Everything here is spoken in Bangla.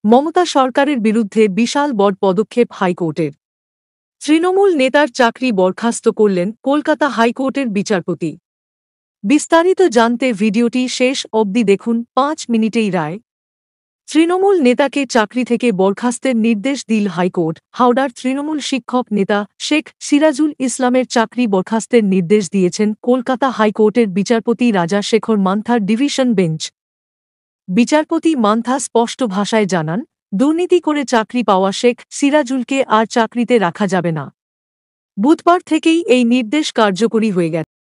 মমতা সরকারের বিরুদ্ধে বিশাল বড় পদক্ষেপ হাইকোর্টের। তৃণমূল নেতার চাকরি বরখাস্ত করলেন কলকাতা হাইকোর্টের বিচারপতি। বিস্তারিত জানতে ভিডিওটি শেষ অবধি দেখুন, 5 মিনিটেই রায়। তৃণমূল নেতাকে চাকরি থেকে বরখাস্তের নির্দেশ দিল হাইকোর্ট। হাওড়ার তৃণমূল শিক্ষক নেতা শেখ সিরাজুল ইসলামের চাকরি বরখাস্তের নির্দেশ দিয়েছেন কলকাতা হাইকোর্টের বিচারপতি রাজা শেখর মান্থার ডিভিশন বেঞ্চ। বিচারপতি মান্থা স্পষ্ট ভাষায় জানান, দুর্নীতি করে চাকরি পাওয়া শেখ সিরাজুলকে আর চাকরিতে রাখা যাবে না। বুধবার থেকেই এই নির্দেশ কার্যকরী হয়ে গেছে।